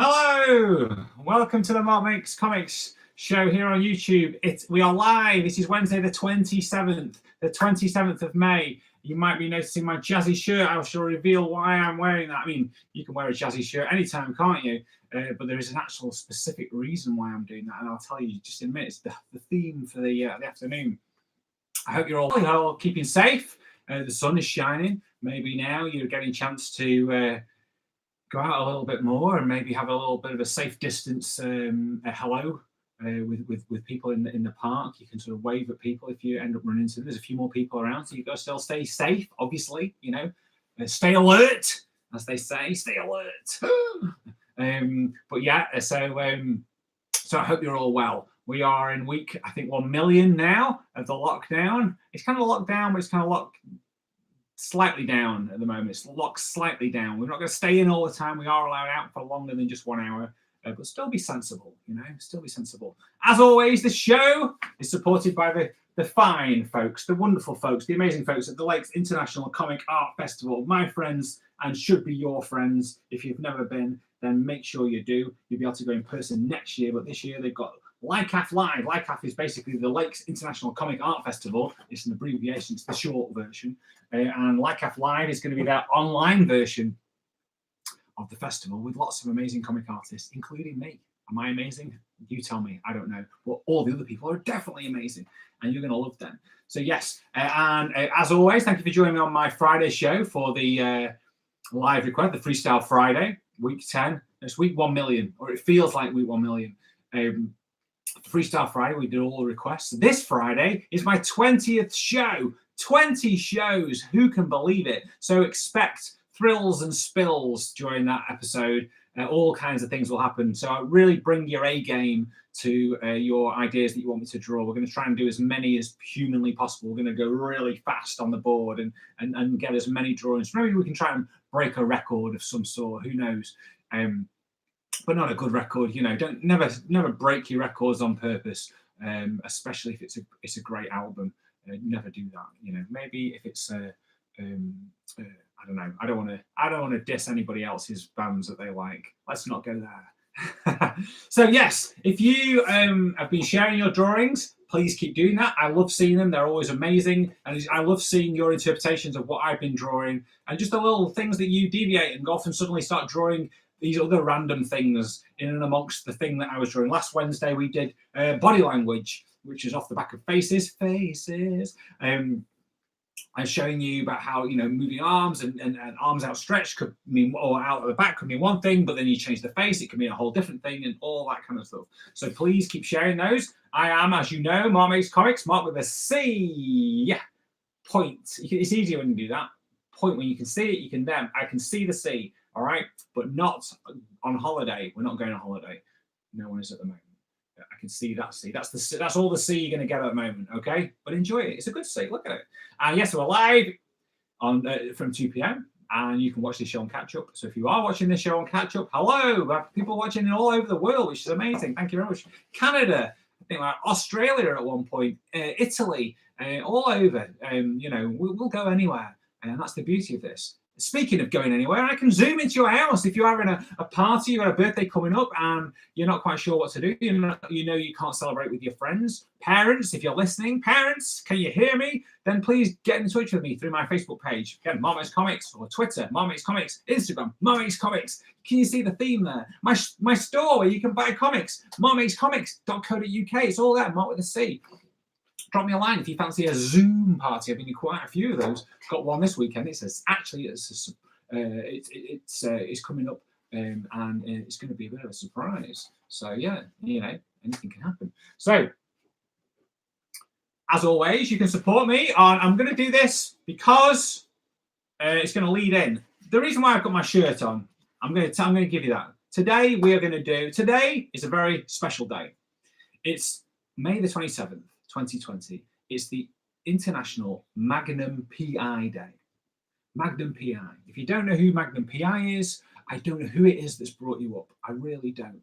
Hello, welcome to the Mark Makes Comics show here on YouTube. We are live. This is Wednesday the 27th of May. You might be noticing my jazzy shirt. I shall reveal why I'm wearing that. I mean, you can wear a jazzy shirt anytime, can't you? But there is an actual specific reason why I'm doing that, and I'll tell you just in a minute. It's the theme for the afternoon. I hope you're all keeping safe. The sun is shining. Maybe now you're getting a chance to go out a little bit more and maybe have a little bit of a safe distance hello with people in the park. You can sort of wave at people if you end up running into them. There's a few more people around, so you've got to still stay safe, obviously, stay alert, as they say, stay alert. But yeah, so I hope you're all well. We are in week, I think, 1 million now of the lockdown. It's kind of locked down, but it's kind of locked slightly down at the moment. It's locked slightly down. We're not going to stay in all the time. We are allowed out for longer than just 1 hour, but still be sensible, still be sensible. As always, the show is supported by the fine folks, the wonderful folks, the amazing folks at the Lakes International Comic Art Festival, my friends, and should be your friends. If you've never been, then make sure you do. You'll be able to go in person next year, but this year they've got LICAF Live. LICAF is basically the Lakes International Comic Art Festival. It's an abbreviation, it's the short version. And LICAF Live is going to be their online version of the festival with lots of amazing comic artists, including me. Am I amazing? You tell me. I don't know. But all the other people are definitely amazing, and you're going to love them. So yes, and as always, thank you for joining me on my Friday show for the live request, the Freestyle Friday, week 10. It's week 1 million, or it feels like week 1 million. Freestyle Friday, we did all the requests. This Friday is my 20th show. 20 shows. Who can believe it? So expect thrills and spills during that episode. All kinds of things will happen. So really bring your A game to your ideas that you want me to draw. We're going to try and do as many as humanly possible. We're going to go really fast on the board and get as many drawings. Maybe we can try and break a record of some sort. Who knows? But not a good record. Don't never break your records on purpose, especially if it's a great album. Never do that. Maybe if it's I don't know. I don't want to diss anybody else's bands that they like. Let's not go there. So yes, if you have been sharing your drawings, please keep doing that. I love seeing them. They're always amazing, and I love seeing your interpretations of what I've been drawing and just the little things that you deviate and go off and suddenly start drawing these other random things in and amongst the thing that I was drawing. Last Wednesday we did body language, which is off the back of faces. I'm showing you about how moving arms and arms outstretched could mean, or out at the back could mean one thing, but then you change the face, it can mean a whole different thing, and all that kind of stuff. So please keep sharing those. I am, as you know, Mark Makes Comics, Mark with a C. Yeah, point. It's easier when you do that. Point when you can see it. I can see the C. All right, but not on holiday. We're not going on holiday. No one is at the moment. I can see that C. That's all the C you're going to get at the moment. Okay, but enjoy it. It's a good C. Look at it. And yes, we're live on from 2 p.m. and you can watch this show on catch up. So if you are watching this show on catch up, hello. We have people watching all over the world, which is amazing. Thank you very much. Canada, I think like Australia at one point, Italy, all over. We'll go anywhere, and that's the beauty of this. Speaking of going anywhere, I can zoom into your house. If you're having a party, you've got a birthday coming up and you're not quite sure what to do, you can't celebrate with your friends. Parents, if you're listening, parents, can you hear me? Then please get in touch with me through my Facebook page. Again, Mark Makes Comics, or Twitter, Mark Makes Comics, Instagram, Mark Makes Comics. Can you see the theme there? My store where you can buy comics, markmakescomics.co.uk. It's all there, Mark with a C. Drop me a line if you fancy a Zoom party. I've been in quite a few of those. Got one this weekend. It's coming up, and it's going to be a bit of a surprise. So yeah, anything can happen. So as always, you can support me. I'm going to do this because it's going to lead in. The reason why I've got my shirt on, I'm going to give you that. Today is a very special day. It's May the 27th. 2020. It's the International Magnum PI Day. Magnum PI. If you don't know who Magnum PI is, I don't know who it is that's brought you up. I really don't.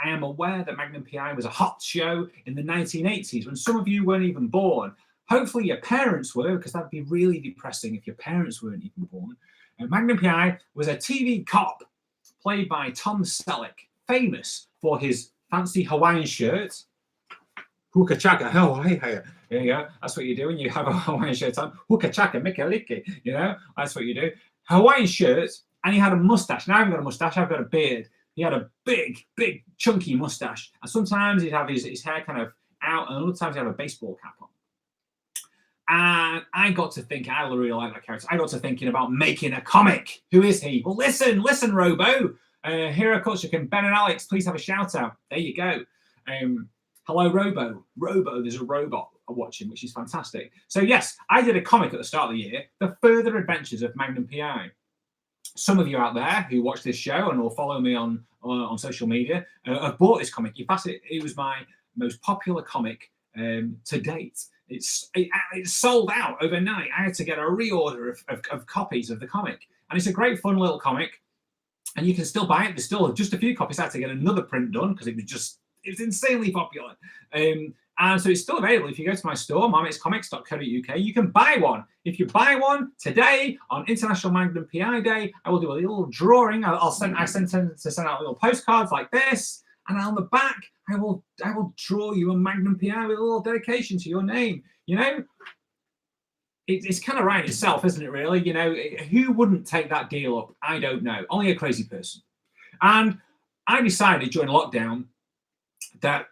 I am aware that Magnum PI was a hot show in the 1980s when some of you weren't even born. Hopefully your parents were, because that'd be really depressing if your parents weren't even born. Magnum PI was a TV cop played by Tom Selleck. famous for his fancy Hawaiian shirt. Hookah chaka, Hawaii. There you go. That's what you do when you have a Hawaiian shirt on. Hookah chaka, mikaliki. You know, that's what you do. Hawaiian shirt, and he had a mustache. Now I haven't got a mustache, I've got a beard. He had a big, chunky mustache. And sometimes he'd have his hair kind of out, and other times he'd have a baseball cap on. And I got to think, I really like that character. I got to thinking about making a comic. Who is he? Well, listen, Robo. Hero Culture, can Ben and Alex please have a shout out? There you go. Hello, Robo. There's a robot watching, which is fantastic. So yes, I did a comic at the start of the year, The Further Adventures of Magnum PI. Some of you out there who watch this show and will follow me on social media have bought this comic. In fact, it was my most popular comic to date. It's sold out overnight. I had to get a reorder of copies of the comic, and it's a great fun little comic, and you can still buy it. There's still just a few copies. I had to get another print done because it was insanely popular. And so it's still available. If you go to my store, marmixcomics.co.uk, you can buy one. If you buy one today on International Magnum PI Day, I will do a little drawing. I send to send out little postcards like this, and on the back, I will draw you a Magnum PI with a little dedication to your name. You know, it's kind of right itself, isn't it? Really, you know, who wouldn't take that deal up? I don't know. Only a crazy person. And I decided during lockdown that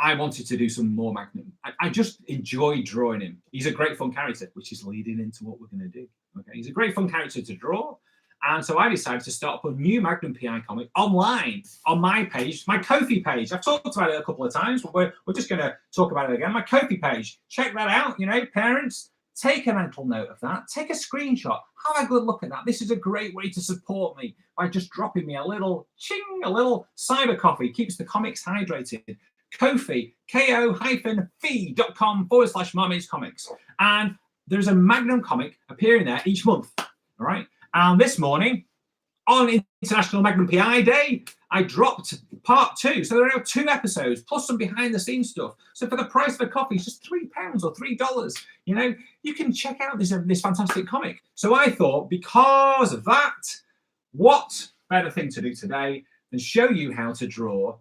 I wanted to do some more Magnum. I just enjoy drawing him. He's a great fun character, which is leading into what we're going to do. Okay, he's a great fun character to draw. And so I decided to start up a new Magnum PI comic online on my page, my Ko-fi page. I've talked about it a couple of times, but we're just going to talk about it again. My Ko-fi page. Check that out. You know, parents, take a mental note of that. Take a screenshot. Have a good look at that. This is a great way to support me by just dropping me a little cyber coffee. Keeps the comics hydrated. Ko-fi, ko-fi.com/marmixcomics. And there's a Magnum comic appearing there each month. All right. And this morning, on International Magnum PI Day, I dropped part 2. So there are now 2 episodes, plus some behind-the-scenes stuff. So for the price of a coffee, it's just £3 or $3. You know, you can check out this fantastic comic. So I thought, because of that, what better thing to do today than show you how to draw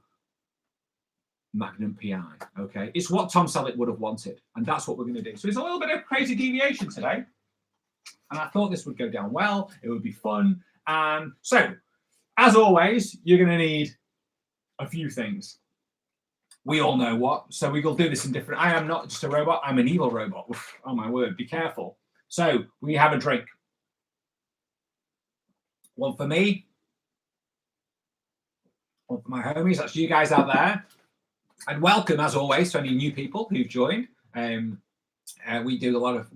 Magnum PI, okay? It's what Tom Selleck would have wanted, and that's what we're going to do. So it's a little bit of crazy deviation today, and I thought this would go down well. It would be fun. So, as always, you're going to need a few things. We all know what, so we will do this in different... I am not just a robot, I'm an evil robot. Oof, oh my word, be careful. So, we have a drink. One for me. One for my homies, that's you guys out there. And welcome, as always, to any new people who've joined. We do live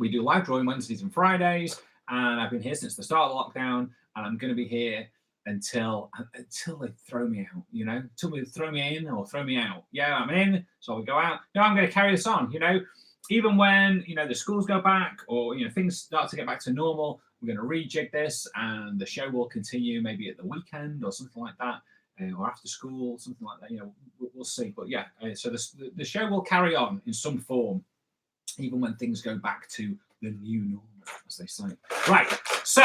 drawing Wednesdays and Fridays, and I've been here since the start of the lockdown, and I'm going to be here until they throw me out. You know, until they throw me in or throw me out. Yeah, I'm in, so we go out. No, I'm going to carry this on. You know, even when the schools go back or things start to get back to normal, we're going to rejig this, and the show will continue maybe at the weekend or something like that. Or after school, something like that. We'll see. But yeah, so the show will carry on in some form, even when things go back to the new normal, as they say. Right. So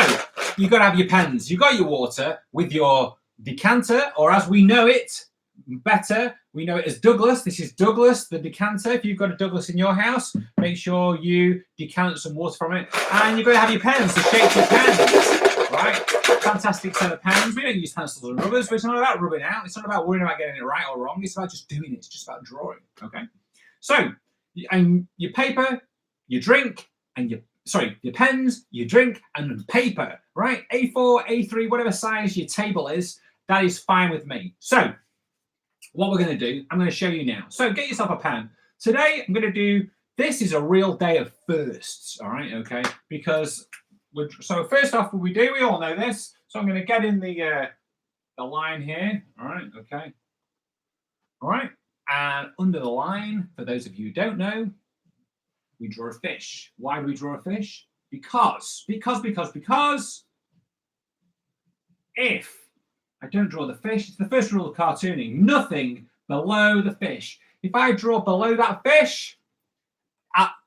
you've got to have your pens. You've got your water with your decanter, or as we know it better, we know it as Douglas. This is Douglas, the decanter. If you've got a Douglas in your house, make sure you decant some water from it. And you've got to have your pens to shape your pens. Right, fantastic set of pens. We don't use pencils and rubbers, but it's not about rubbing out. It's not about worrying about getting it right or wrong. It's about just doing it. It's just about drawing. Okay. So, and your paper, your drink, and your pens, your drink, and paper. Right, A4, A3, whatever size your table is, that is fine with me. So, what we're going to do, I'm going to show you now. So, get yourself a pen. Today, I'm going to do. This is a real day of firsts. All right. Okay, because. So first off, what we do, we all know this. So I'm going to get in the line here. All right, okay. All right, and under the line, for those of you who don't know, we draw a fish. Why do we draw a fish? Because if I don't draw the fish, it's the first rule of cartooning. Nothing below the fish. If I draw below that fish,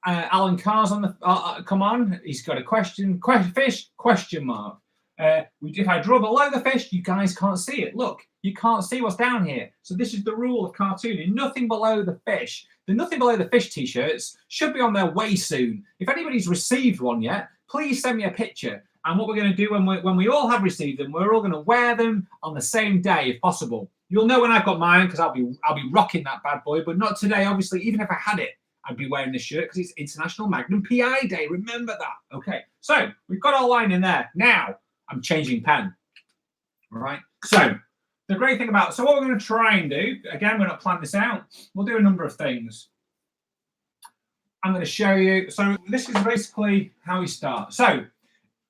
Alan Carr's on the come on. He's got a question mark. If I draw below the fish, you guys can't see it. Look, you can't see what's down here. So this is the rule of cartooning. Nothing below the fish. The Nothing Below the Fish t-shirts should be on their way soon. If anybody's received one yet, please send me a picture. And what we're going to do when we all have received them, we're all going to wear them on the same day if possible. You'll know when I've got mine because I'll be rocking that bad boy, but not today. Obviously, even if I had it, I'd be wearing this shirt because it's International Magnum PI Day. Remember that. Okay, so we've got our line in there. Now I'm changing pen. All right. So the great thing about what we're going to try and do, again, we're not planning this out. We'll do a number of things. I'm going to show you. So this is basically how we start. So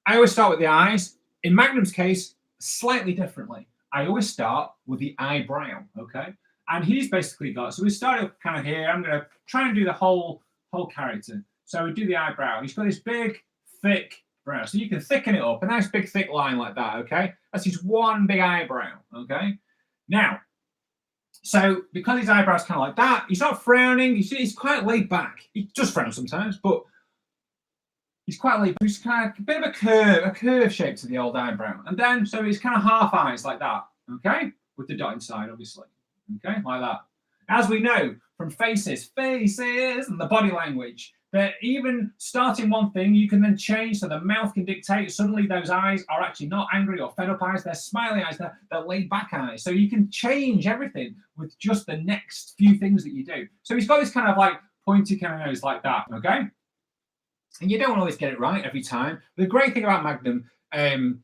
I always start with the eyes. In Magnum's case, slightly differently. I always start with the eyebrow, okay? And he's basically got, so we started kind of here. I'm going to try and do the whole character. So we do the eyebrow. He's got this big, thick brow. So you can thicken it up. A nice big, thick line like that, okay? That's his one big eyebrow, okay? Now, so because his eyebrow's kind of like that, he's not frowning. He's quite laid back. He does frown sometimes, but he's quite laid back. He's kind of a bit of a curve shape to the old eyebrow. And then, so he's kind of half eyes like that, okay? With the dot inside, obviously. Okay, like that. As we know from faces, and the body language, that even starting one thing, you can then change so the mouth can dictate. Suddenly those eyes are actually not angry or fed up eyes. They're smiley eyes. They're laid back eyes. So you can change everything with just the next few things that you do. So he's got this kind of like pointy kind of nose like that, okay? And you don't always get it right every time. The great thing about Magnum,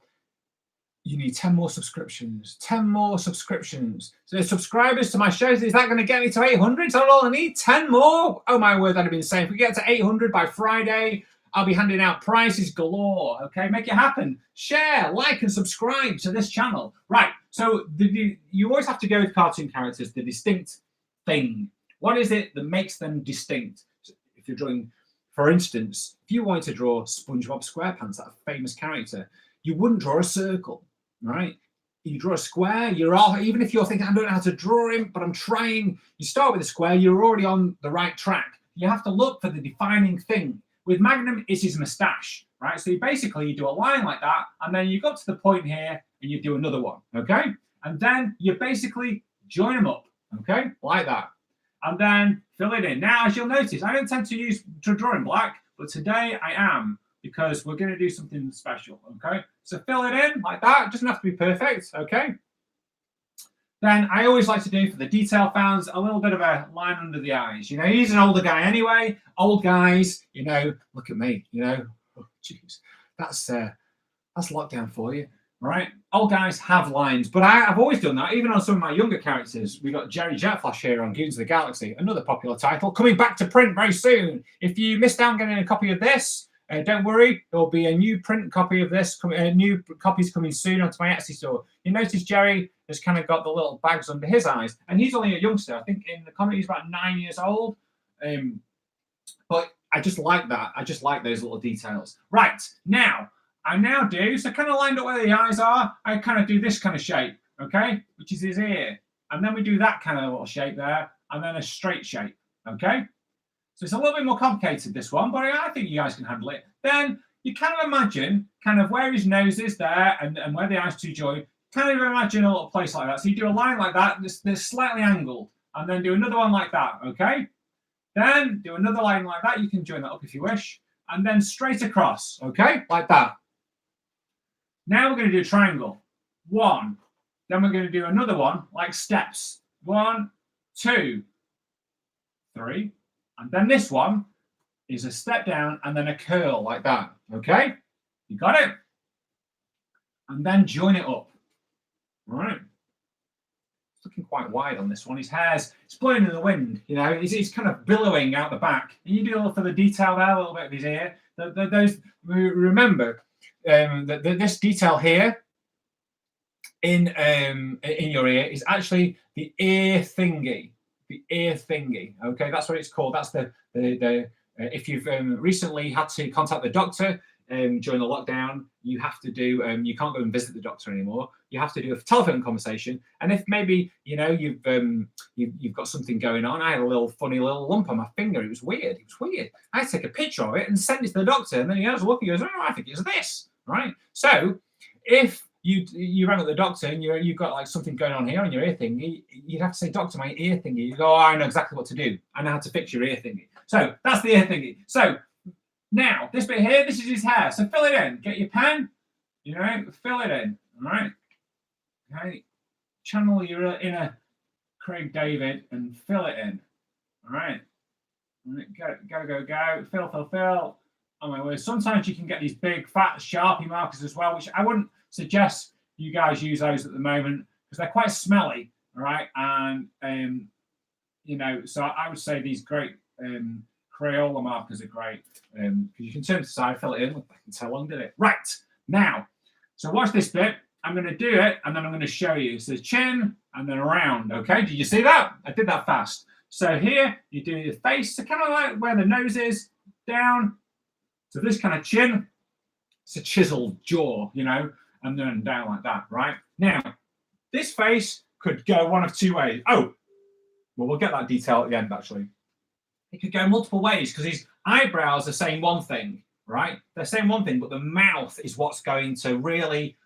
you need 10 more subscriptions. 10 more subscriptions. So subscribers to my shows, is that going to get me to 800? Is that all I need? 10 more? Oh my word, that'd have been insane. If we get to 800 by Friday, I'll be handing out prizes galore. Okay, make it happen. Share, like, and subscribe to this channel. Right, so you always have to go with cartoon characters, the distinct thing. What is it that makes them distinct? If you're drawing, for instance, if you wanted to draw SpongeBob SquarePants, that famous character, you wouldn't draw a circle. Right? You draw a square, even if you're thinking, I don't know how to draw him, but I'm trying, you start with a square, you're already on the right track. You have to look for the defining thing. With Magnum, it's his moustache, right? So you do a line like that, and then you got to the point here, and you do another one, okay? And then you basically join them up, okay? Like that. And then fill it in. Now, as you'll notice, I don't tend to draw in black, but today I am, because we're going to do something special, okay? So fill it in like that. It doesn't have to be perfect, okay? Then I always like to do, for the detail fans, a little bit of a line under the eyes. You know, he's an older guy anyway. Old guys, you know, look at me, you know. Oh, jeez. That's lockdown for you, right? Old guys have lines, but I've always done that, even on some of my younger characters. We got Jerry Jetflash here on Guardians of the Galaxy, another popular title, coming back to print very soon. If you missed out on getting a copy of this, don't worry, there'll be a new print copy of this, new copies coming soon onto my Etsy store. You notice Jerry has kind of got the little bags under his eyes, and he's only a youngster. I think in the comic he's about 9 years old. But I just like that. I just like those little details. Right, now, I do, so kind of lined up where the eyes are, I kind of do this kind of shape, okay, which is his ear. And then we do that kind of little shape there, and then a straight shape, okay? So it's a little bit more complicated, this one, but I think you guys can handle it. Then you kind of imagine kind of where his nose is there and where the eyes two join. Kind of imagine a little place like that. So you do a line like that, they're slightly angled, and then do another one like that, okay? Then do another line like that. You can join that up if you wish. And then straight across, okay? Like that. Now we're going to do a triangle. 1. Then we're going to do another one, like steps. 1, 2, 3. And then this one is a step down and then a curl like that. Okay? You got it? And then join it up. All right. It's looking quite wide on this one. His hair's blowing in the wind. You know, he's kind of billowing out the back. And you do a little for the detail there, a little bit of his ear. Remember that this detail here in your ear is actually the ear thingy. The ear thingy, okay, that's what it's called. That's the if you've recently had to contact the doctor during the lockdown, you have to do you can't go and visit the doctor anymore. You have to do a telephone conversation. And if maybe you know you've got something going on, I had a funny little lump on my finger. It was weird. I had to take a picture of it and send it to the doctor, and then he has a look and goes, "Oh, I think it's this." Right. So if you rang at the doctor and you've got like something going on here on your ear thingy, you'd have to say, doctor, my ear thingy. You go, oh, I know exactly what to do. I know how to fix your ear thingy. So that's the ear thingy. So now this bit here, this is his hair. So fill it in. Get your pen, fill it in. All right. Okay. Channel your inner Craig David and fill it in. All right. Go. Fill. Oh my word. Sometimes you can get these big, fat Sharpie markers as well, which I wouldn't suggest you guys use those at the moment because they're quite smelly. All right. And, so I would say these great Crayola markers are great because you can turn to the side, fill it in. I can tell long did it. Right. Now, so watch this bit. I'm going to do it and then I'm going to show you. So chin and then around. Okay. Did you see that? I did that fast. So here you do your face. So kind of like where the nose is, down. So this kind of chin, it's a chiseled jaw, and then down like that, right? Now, this face could go one of two ways. Oh, well, we'll get that detail at the end, actually. It could go multiple ways because his eyebrows are saying one thing, right? They're saying one thing, but the mouth is what's going to really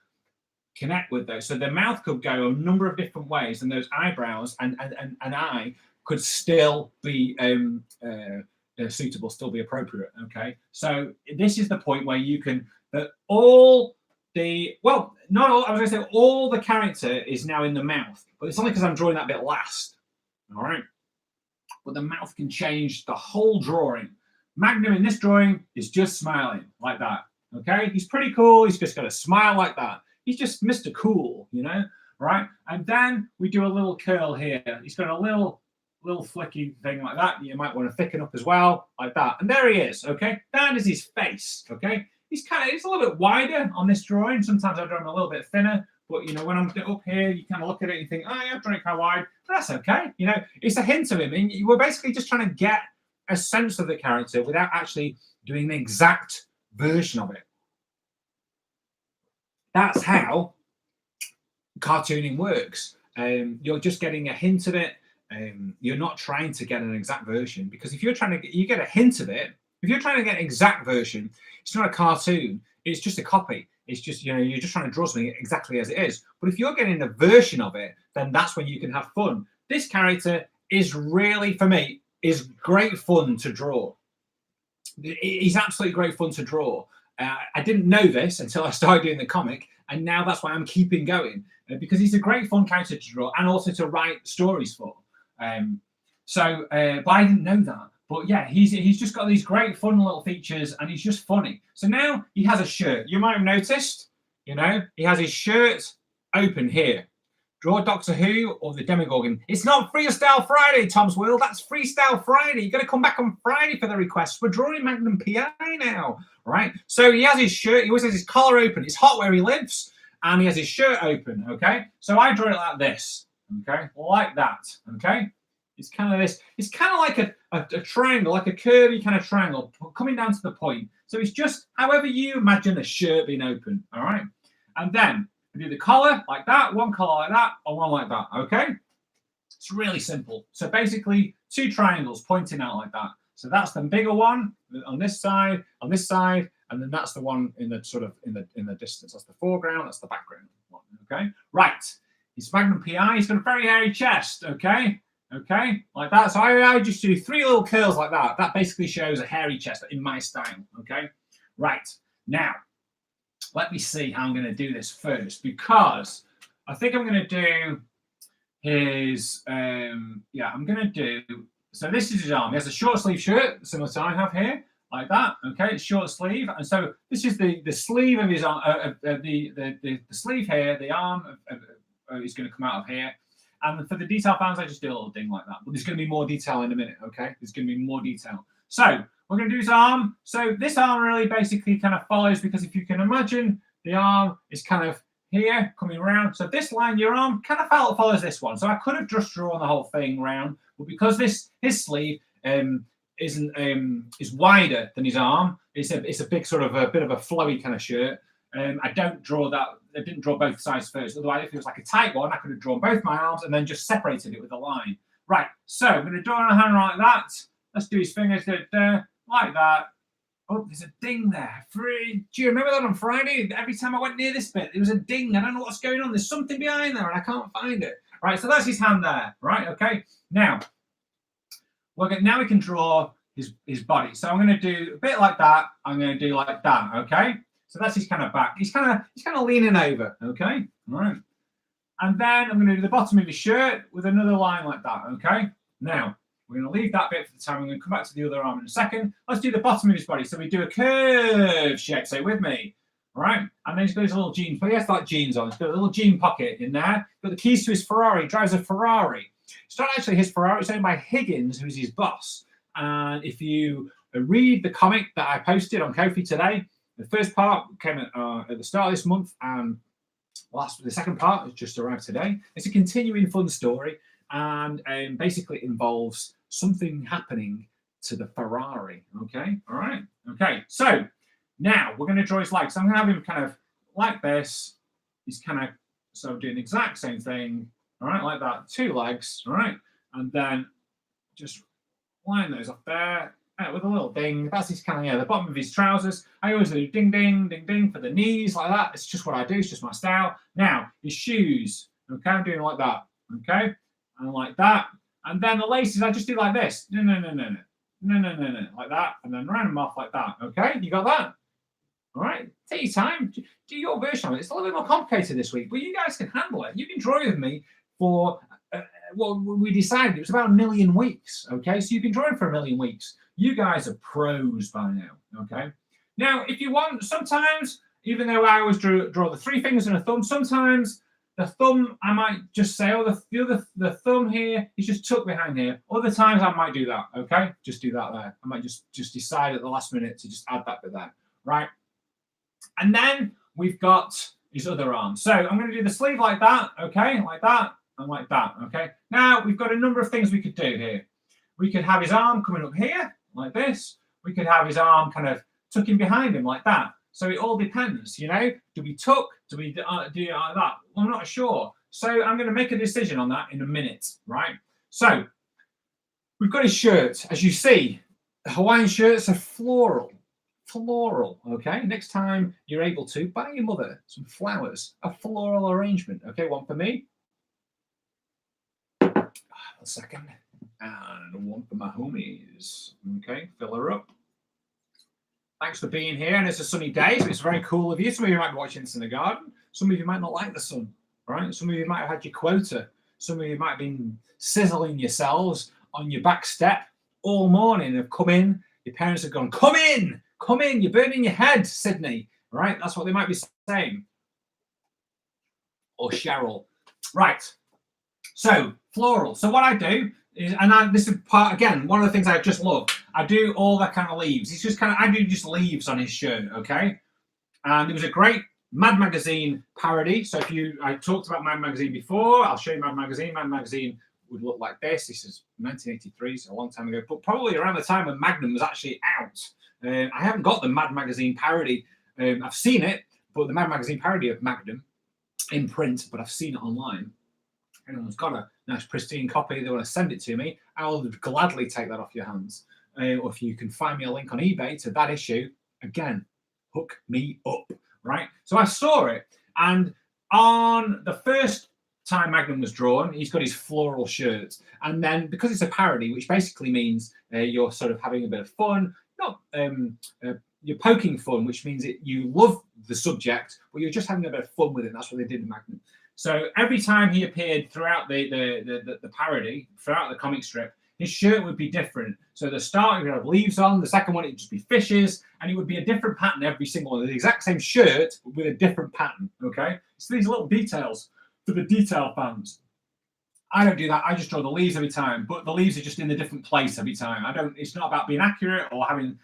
connect with those. So the mouth could go a number of different ways, and those eyebrows and eye could still be suitable, still be appropriate. Okay, so this is the point where you can not all. I was going to say all the character is now in the mouth, but it's only because I'm drawing that bit last. All right, but the mouth can change the whole drawing. Magnum in this drawing is just smiling like that. Okay, he's pretty cool. He's just got a smile like that. He's just Mr. Cool, right? And then we do a little curl here. He's got a little flicky thing like that. You might want to thicken up as well, like that. And there he is, okay? That is his face, okay? He's a little bit wider on this drawing. Sometimes I draw him a little bit thinner, but, when I'm up here, you kind of look at it and you think, oh, yeah, I've drawn it kind of wide. But that's okay. It's a hint of him. And we're basically just trying to get a sense of the character without actually doing the exact version of it. That's how cartooning works. You're just getting a hint of it. You're not trying to get an exact version because if you're trying to, you get a hint of it. If you're trying to get an exact version, it's not a cartoon. It's just a copy. It's just, you're just trying to draw something exactly as it is. But if you're getting a version of it, then that's when you can have fun. This character is really, for me, is great fun to draw. He's absolutely great fun to draw. I didn't know this until I started doing the comic, and now that's why I'm keeping going because he's a great fun character to draw and also to write stories for. But I didn't know that. But yeah, he's just got these great fun little features, and he's just funny. So now he has a shirt. You might have noticed, he has his shirt open here. Draw Doctor Who or the Demogorgon. It's not Freestyle Friday, Tom's World. That's Freestyle Friday. You've got to come back on Friday for the requests. We're drawing Magnum PI now, right? So he has his shirt. He always has his collar open. It's hot where he lives, and he has his shirt open, okay? So I draw it like this, okay? Like that, okay? It's kind of this. It's kind of like a triangle, like a curvy kind of triangle coming down to the point. So it's just however you imagine a shirt being open, all right? And then we do the collar like that, one collar like that, or one like that, okay? It's really simple. So basically, two triangles pointing out like that. So that's the bigger one on this side, and then that's the one in the sort of in the distance. That's the foreground, that's the background one, okay? Right. He's Magnum PI. He's got a very hairy chest, okay? Okay, like that. So I just do three little curls like that. That basically shows a hairy chest in my style, okay? Right, now, let me see how I'm going to do this first because I think I'm going to do his, I'm going to do, so this is his arm. He has a short sleeve shirt, similar to I have here, like that, okay? It's short sleeve. And so this is the sleeve of his arm, the sleeve here, the arm is going to come out of here. And for the detail fans, I just do a little ding like that. But there's going to be more detail in a minute, okay? There's going to be more detail. So we're going to do his arm. So this arm really basically kind of follows because if you can imagine, the arm is kind of here, coming around. So this line, your arm, kind of follows this one. So I could have just drawn the whole thing round, but because his sleeve is wider than his arm, it's a big sort of a bit of a flowy kind of shirt. I didn't draw both sides first. Otherwise, if it was like a tight one, I could have drawn both my arms and then just separated it with a line. Right, so I'm going to draw a hand like that. Let's do his fingers like that, Oh, there's a ding there. Free. Do you remember that on Friday? Every time I went near this bit, there was a ding. I don't know what's going on. There's something behind there, and I can't find it. Right, so that's his hand there. Right, okay. Now, now we can draw his body. So I'm going to do a bit like that. I'm going to do like that. Okay. So that's his kind of back. He's kind of leaning over. Okay. All right. And then I'm going to do the bottom of his shirt with another line like that. Okay. Now, we're going to leave that bit for the time. I'm going to come back to the other arm in a second. Let's do the bottom of his body. So we do a curve shape. Say with me. All right. And then he's got his little jeans. But he has like jeans on. He's got a little jean pocket in there. Got the keys to his Ferrari. He drives a Ferrari. It's not actually his Ferrari. It's owned by Higgins, who's his boss. And if you read the comic that I posted on Ko-fi today, the first part came at the start of this month, and the second part has just arrived today. It's a continuing fun story, and basically involves something happening to the Ferrari. Okay, all right, okay. So now we're going to draw his legs. So I'm going to have him kind of like this. He's kind of doing the exact same thing. All right, like that. 2 legs. All right, and then just line those up there with a little ding. That's his kind of the bottom of his trousers. I always do ding, ding, ding, ding for the knees like that. It's just what I do. It's just my style. Now his shoes. Okay, I'm doing like that. Okay, and like that. And then the laces, I just do like this. No, like that, and then round them off like that. Okay, you got that? All right, take your time. Do your version of it. It's a little bit more complicated this week, but you guys can handle it. You can draw with me for. Well, we decided it was about 1 million weeks. Okay, so you've been drawing for 1 million weeks. You guys are pros by now. Okay, now if you want, sometimes even though I always draw the 3 fingers and a thumb, sometimes the thumb I might just say, oh, the thumb here is just tucked behind here. Other times I might do that. Okay, just do that there. I might just decide at the last minute to just add that bit there, right? And then we've got his other arm. So I'm going to do the sleeve like that. Okay, like that. And like that, okay? Now, we've got a number of things we could do here. We could have his arm coming up here, like this. We could have his arm kind of tucking behind him, like that. So it all depends, you know? Do we tuck? Do we do it like that? Well, I'm not sure. So I'm going to make a decision on that in a minute, right? So we've got his shirt. As you see, Hawaiian shirts are floral. Floral, okay? Next time you're able to, buy your mother some flowers. A floral arrangement, okay? One for me. A second, and one for my homies. Okay, fill her up. Thanks for being here, and it's a sunny day, so it's very cool of you. Some of you might be watching this in the garden. Some of you might not like the sun, right? Some of you might have had your quota. Some of you might have been sizzling yourselves on your back step all morning. Have come in. Your parents have gone, come in, you're burning your head, Sydney. Right? That's what they might be saying. Or Cheryl. Right. So floral. So what I do is, and this is part again, one of the things I just love. I do all that kind of leaves. It's just I do just leaves on his shirt, okay? And there was a great Mad Magazine parody. So I talked about Mad Magazine before, I'll show you Mad Magazine. Mad Magazine would look like this. This is 1983, so a long time ago, but probably around the time when Magnum was actually out. I haven't got the Mad Magazine parody. I've seen it, but the Mad Magazine parody of Magnum in print, but I've seen it online. Anyone's got a nice pristine copy, they want to send it to me, I'll gladly take that off your hands. Or if you can find me a link on eBay to that issue, again, hook me up, right? So I saw it, and on the first time Magnum was drawn, he's got his floral shirt, and then because it's a parody, which basically means you're sort of having a bit of fun, not you're poking fun, which means you love the subject, but you're just having a bit of fun with it. That's what they did in Magnum. So every time he appeared throughout the parody, throughout the comic strip, his shirt would be different. So the start, he'd have leaves on. The second one, it'd just be fishes. And it would be a different pattern every single one. The exact same shirt, but with a different pattern, okay? So these little details for the detail fans. I don't do that. I just draw the leaves every time. But the leaves are just in a different place every time. It's not about being accurate or having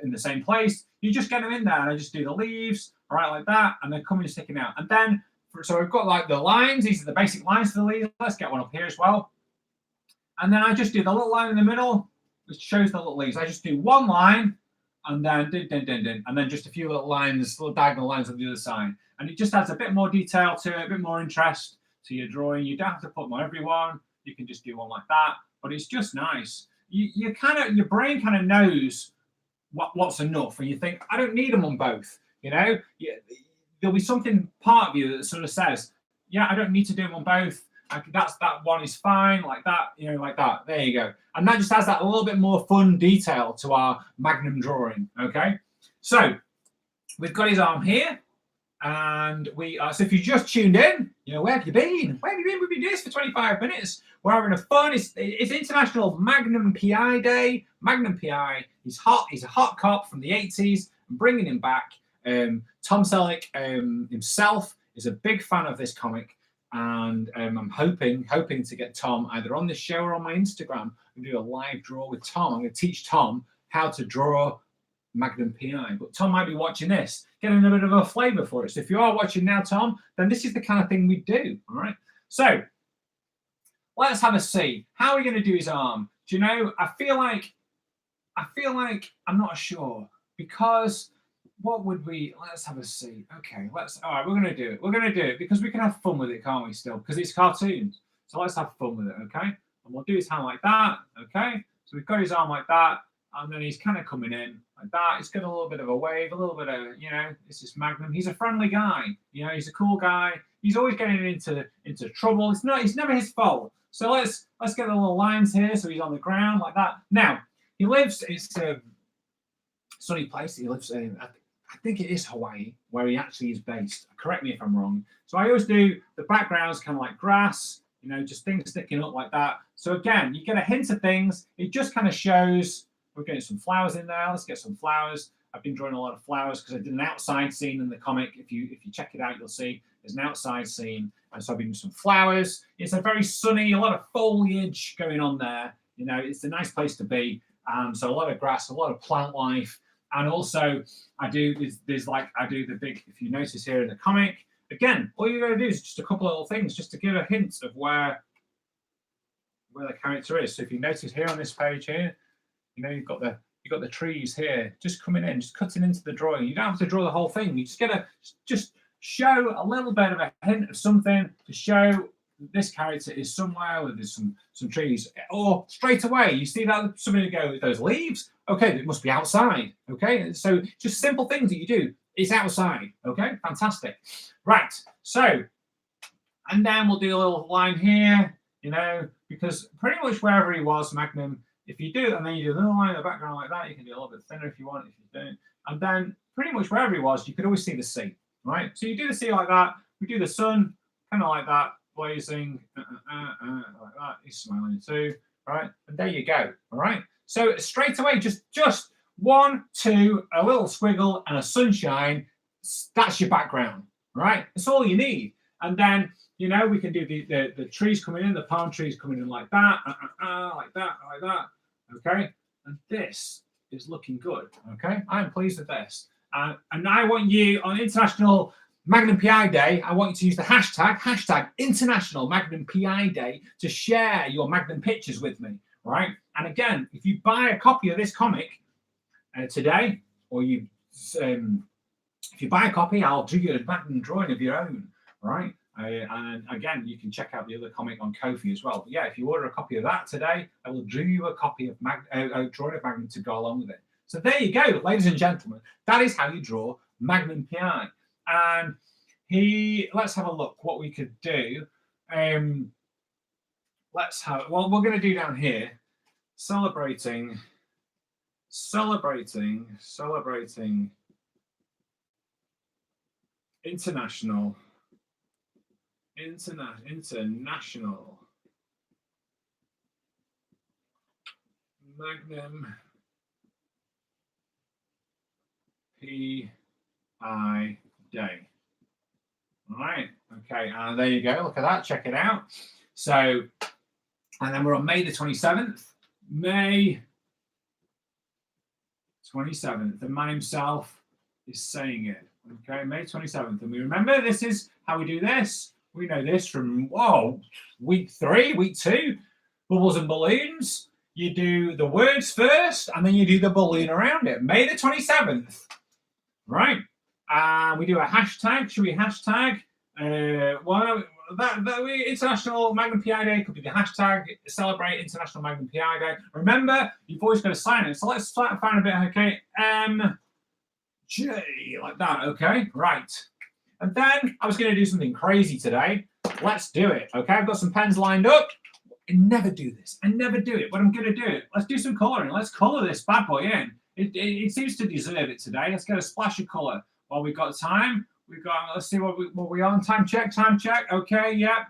in the same place. You just get them in there. And I just do the leaves, right, like that. And they're coming and sticking out. And then, so we've got like the lines. These are the basic lines for the leaves. Let's get one up here as well. And then I just do the little line in the middle, which shows the little leaves. I just do one line, and then and then just a few little lines, little diagonal lines on the other side. And it just adds a bit more detail to it, a bit more interest to your drawing. You don't have to put them on everyone. You can just do one like that. But it's just nice. Your brain kind of knows what's enough, and you think, I don't need them on both. You know, there'll be something part of you that sort of says, yeah, I don't need to do them on both. That one is fine, like that, you know, like that. There you go. And that just adds that a little bit more fun detail to our Magnum drawing. Okay, so we've got his arm here, and we are. So if you just tuned in, you know, where have you been? Where have you been? We've been doing this for 25 minutes. We're having a fun. It's International Magnum PI Day. Magnum PI. He's hot. He's a hot cop from the 80s. I'm bringing him back. Tom Selleck himself is a big fan of this comic. And I'm hoping to get Tom either on this show or on my Instagram and do a live draw with Tom. I'm going to teach Tom how to draw Magnum PI. But Tom might be watching this, getting a bit of a flavour for it. So if you are watching now, Tom, then this is the kind of thing we do. All right. So let's have a see. How are we going to do his arm? Do you know? I feel like I'm not sure, because what would we? Let's have a see. Okay, all right, we're gonna do it. We're gonna do it because we can have fun with it, can't we? Still, because it's cartoons. So let's have fun with it, okay? And we'll do his hand like that, okay? So we've got his arm like that, and then he's kind of coming in like that. He's got a little bit of a wave, a little bit of, you know, this is Magnum. He's a friendly guy, you know. He's a cool guy. He's always getting into trouble. It's never his fault. So let's get the little lines here. So he's on the ground like that. Now he lives. It's a sunny place. He lives in. I think it is Hawaii, where he actually is based. Correct me if I'm wrong. So I always do the backgrounds kind of like grass, you know, just things sticking up like that. So again, you get a hint of things. It just kind of shows. We're getting some flowers in there. Let's get some flowers. I've been drawing a lot of flowers because I did an outside scene in the comic. If you check it out, you'll see there's an outside scene. And so I've been doing some flowers. It's a very sunny, a lot of foliage going on there. You know, it's a nice place to be. So a lot of grass, a lot of plant life. And also, I do the big, if you notice here in the comic, again, all you're going to do is just a couple of little things just to give a hint of where the character is. So if you notice here on this page here, you know, you've got the trees here just coming in, just cutting into the drawing. You don't have to draw the whole thing. You just get to just show a little bit of a hint of something to show this character is somewhere where there's some trees. Or straight away, you see that somebody go, those leaves? Okay, it must be outside. Okay, so just simple things that you do. It's outside. Okay, fantastic. Right, so, and then we'll do a little line here, you know, because pretty much wherever he was, Magnum, if you do, and then you do a little line in the background like that, you can do a little bit thinner if you want, if you don't. And then pretty much wherever he was, you could always see the sea, right? So you do the sea like that. We do the sun, kind of like that, blazing, like that. He's smiling too, right? And there you go, all right? So straight away, just 1, 2, a little squiggle and a sunshine. That's your background, right? That's all you need. And then, you know, we can do the trees coming in, the palm trees coming in like that, like that, like that. Okay, and this is looking good. Okay, I'm pleased with this. And I want you on International Magnum PI Day, I want you to use the hashtag International Magnum PI Day to share your Magnum pictures with me, right? And again, if you buy a copy of this comic today, or if you buy a copy, I'll do you a Magnum drawing of your own, right? And again, you can check out the other comic on Ko-fi as well. But yeah, if you order a copy of that today, I will do you a copy of a drawing of Magnum to go along with it. So there you go, ladies and gentlemen. That is how you draw Magnum PI. And let's have a look what we could do. We're going to do down here, celebrating international Magnum PI Day. All right, okay, and there you go. Look at that. Check it out. So, and then we're on May the 27th. May 27th. The man himself is saying it. Okay, May 27th. And we remember this is how we do this. We know this from, week 3, week 2. Bubbles and balloons. You do the words first, and then you do the balloon around it. May the 27th. Right. We do a hashtag. Should we hashtag? International Magnum PI Day could be the hashtag celebrate International Magnum PI Day. Remember, you've always got to sign it. So let's find a bit. Okay, MJ like that. Okay, right. And then I was going to do something crazy today. Let's do it. Okay, I've got some pens lined up. I never do this. I never do it, but I'm going to do it. Let's do some colouring. Let's colour this bad boy in. It seems to deserve it today. Let's get a splash of colour while we've got time. Let's see what we on. Time check. Okay, yep.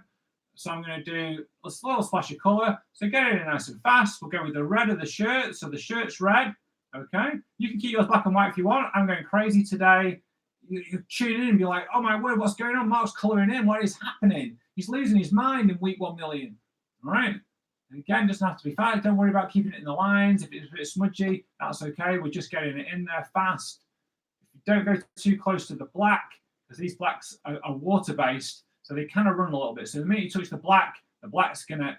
So I'm going to do a little splash of colour. So get it in nice and fast. We'll go with the red of the shirt. So the shirt's red. Okay. You can keep yours black and white if you want. I'm going crazy today. You tune in and be like, oh my word, what's going on? Mark's colouring in. What is happening? He's losing his mind in week 1 million. All right. And again, doesn't have to be fast. Don't worry about keeping it in the lines. If it's a bit smudgy, that's okay. We're just getting it in there fast. If you don't go too close to the black, because these blacks are water-based, so they kind of run a little bit. So the minute you touch the black's going to,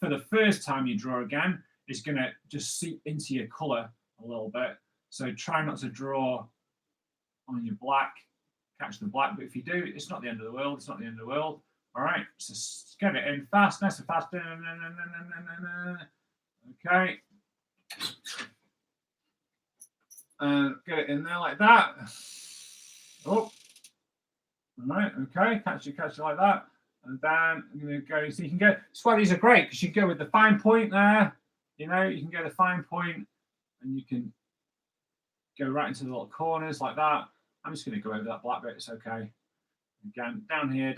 for the first time you draw again, is going to just seep into your colour a little bit. So try not to draw on your black, catch the black. But if you do, it's not the end of the world. It's not the end of the world. All right, so get it in fast, nice and fast. Okay. Get it in there like that. Oh. All right, okay, catch it like that. And then I'm going to go, so you can go, that's why these are great, because you go with the fine point there. You know, you can get a fine point and you can go right into the little corners like that. I'm just going to go over that black bit, it's okay. Again, down here.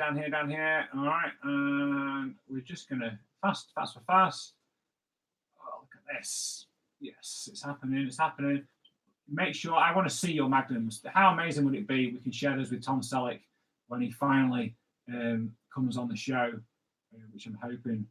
All right, and we're just going to fast. Oh, look at this. Yes, it's happening. Make sure, I want to see your magnums. How amazing would it be? We can share those with Tom Selleck when he finally comes on the show, which I'm hoping.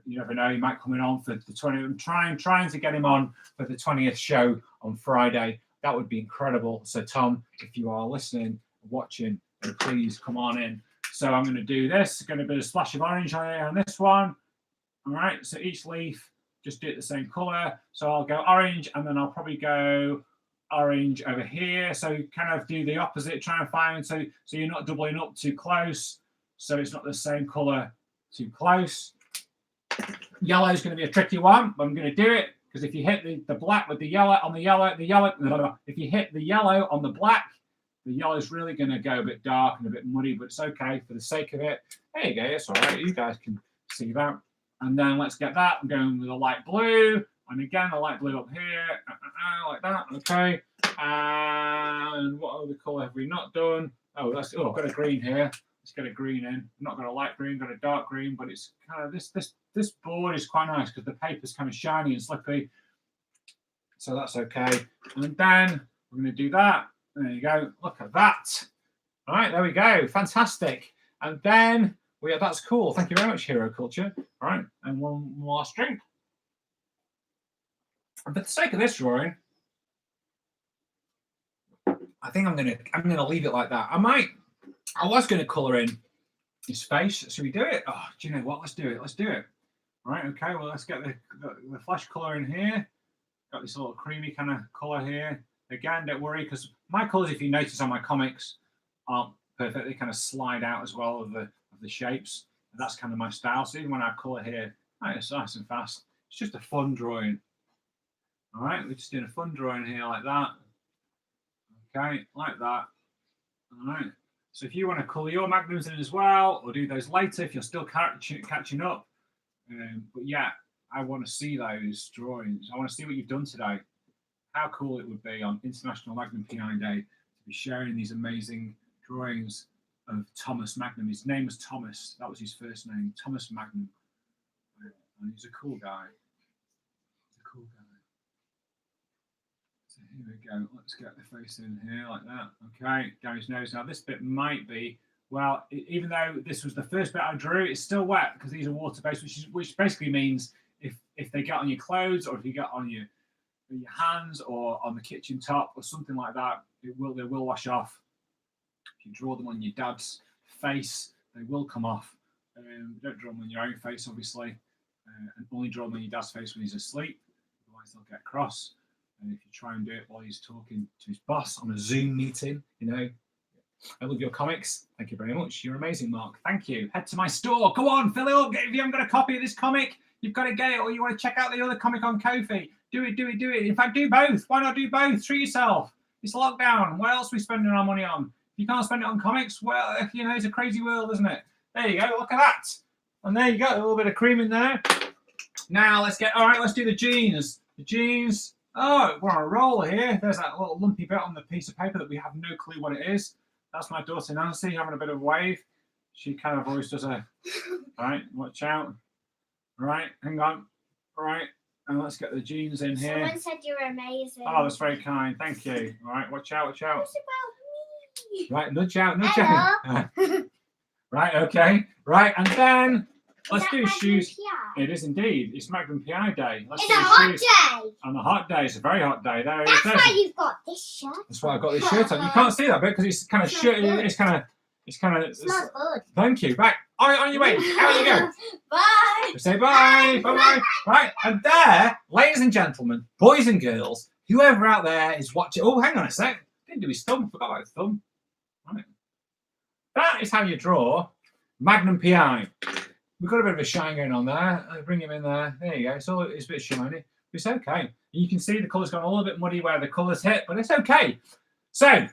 You never know, he might come in on for the 20th. I'm trying to get him on for the 20th show on Friday. That would be incredible. So, Tom, if you are listening, watching, please come on in. So I'm going to do this. Going to be a splash of orange on this one. All right. So each leaf, just do it the same color. So I'll go orange, and then I'll probably go orange over here. So kind of do the opposite. Try and find so you're not doubling up too close. So it's not the same color too close. Yellow is going to be a tricky one, but I'm going to do it because if you hit the black with the yellow on the yellow, if you hit the yellow on the black, the yellow is really going to go a bit dark and a bit muddy, but it's okay for the sake of it. There you go. It's all right. You guys can see that. And then let's get that. I'm going with a light blue. And again, a light blue up here. Like that. Okay. And what other colour have we not done? I've got a green here. Let's get a green in. I've not got a light green, got a dark green, but it's kind of this board is quite nice because the paper's kind of shiny and slippy. So that's okay. And then we're going to do that. There you go. Look at that. All right, there we go. Fantastic. And then that's cool. Thank you very much, Hero Culture. All right, and one last drink. And for the sake of this drawing, I think I'm gonna leave it like that. I was gonna colour in his face. Should we do it? Oh, do you know what? Let's do it. All right, okay. Well, let's get the flash colour in here. Got this little creamy kind of colour here. Again, don't worry, because my colours, if you notice on my comics, aren't perfect. They kind of slide out as well of the shapes. And that's kind of my style. So even when I colour here, it's nice and fast. It's just a fun drawing. All right, we're just doing a fun drawing here like that. Okay, like that. All right. So if you want to colour your magnums in as well, or do those later if you're still catching up. But yeah, I want to see those drawings. I want to see what you've done today. How cool it would be on International Magnum PI Day to be sharing these amazing drawings of Thomas Magnum. His name was Thomas. That was his first name, Thomas Magnum. And he's a cool guy. So here we go. Let's get the face in here like that. Okay, down his nose. Now this bit might be, well, even though this was the first bit I drew, it's still wet because these are water-based, which basically means if they get on your clothes or if you get on your hands or on the kitchen top or something like that, they will wash off. If you draw them on your dad's face, they will come off. Don't draw them on your own face, obviously, and only draw them on your dad's face when he's asleep. Otherwise, they'll get cross. And if you try and do it while he's talking to his boss on a Zoom meeting, I love your comics. Thank you very much. You're amazing, Mark. Thank you. Head to my store. Go on, fill it up. If you haven't got a copy of this comic, you've got to get it, or you want to check out the other comic on Ko-fi. Do it. In fact, do both. Why not do both? Treat yourself. It's lockdown. What else are we spending our money on? If you can't spend it on comics, well, you know, it's a crazy world, isn't it? There you go. Look at that. And there you go. A little bit of cream in there. Now let's do the jeans. The jeans. Oh, we're on a roll here. There's that little lumpy bit on the piece of paper that we have no clue what it is. That's my daughter Nancy having a bit of a wave. She kind of always does a. All right, watch out. All right, hang on. All right, and let's get the jeans in here. Someone said you're amazing. Oh, that's very kind. Thank you. All right, watch out. It's about me. Right, nudge out. Right, okay. Right, and then let's do shoes. It is indeed. It's Magnum PI day. It's a hot day. On a hot day. It's a very hot day. There That's why you've got this shirt. That's why I've got this shirt on. You can't see that bit because it's kind of shirt. It's kind of. It smells good. Thank you. Right. On your way. Out you go. Bye. Say bye. Bye. Right. And there, ladies and gentlemen, boys and girls, whoever out there is watching. Oh, hang on a sec. Didn't do his thumb. Forgot about his thumb. Right. That is how you draw Magnum PI. We've got a bit of a shine going on there. I'll bring him in there. There you go. It's a bit shiny. It's okay. You can see the colour's gone a little bit muddy where the colour's hit, but it's okay. So,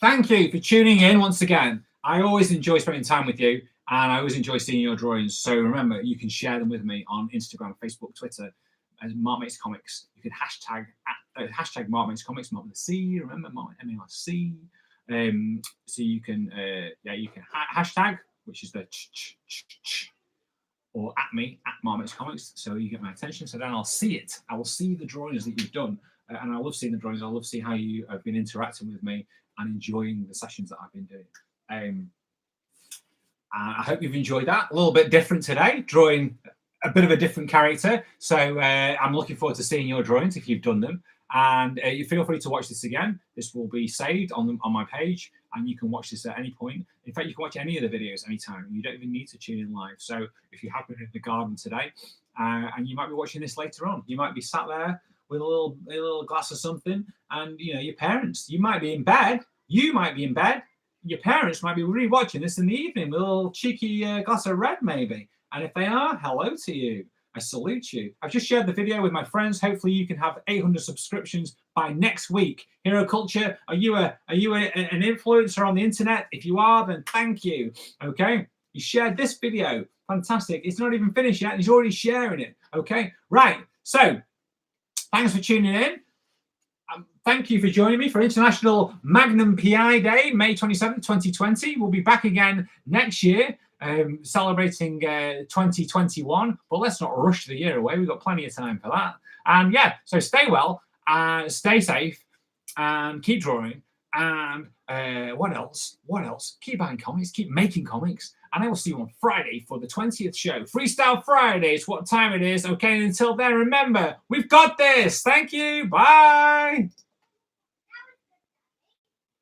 thank you for tuning in once again. I always enjoy spending time with you, and I always enjoy seeing your drawings. So remember, you can share them with me on Instagram, Facebook, Twitter, as Mark Makes Comics. You can hashtag Mark Makes Comics, Mark with a C. Remember, Mark M-A-R-C. So you can hashtag, which is the or at me, at Mark Makes Comics, so you get my attention. So then I'll see it. I will see the drawings that you've done, and I love seeing the drawings. I love seeing how you have been interacting with me and enjoying the sessions that I've been doing. I hope you've enjoyed that. A little bit different today, drawing a bit of a different character. So I'm looking forward to seeing your drawings if you've done them. And you feel free to watch this again. This will be saved on my page, and you can watch this at any point. In fact, you can watch any of the videos anytime. You don't even need to tune in live. So if you have been in the garden today, and you might be watching this later on, you might be sat there with a little glass of something, and you know your parents. You might be in bed. Your parents might be rewatching this in the evening with a little cheeky glass of red, maybe. And if they are, hello to you. I salute you. I've just shared the video with my friends. Hopefully you can have 800 subscriptions by next week. Hero Culture, are you an influencer on the internet? If you are, then thank you. Okay, you shared this video. Fantastic. It's not even finished yet. He's already sharing it. Okay, right. So thanks for tuning in. Thank you for joining me for International Magnum PI Day, May 27th, 2020. We'll be back again next year, celebrating 2021. But let's not rush the year away. We've got plenty of time for that. And yeah, so stay well, stay safe, and keep drawing. And what else? Keep buying comics, keep making comics. And I will see you on Friday for the 20th show. Freestyle Friday is what time it is. Okay, and until then, remember, we've got this. Thank you. Bye.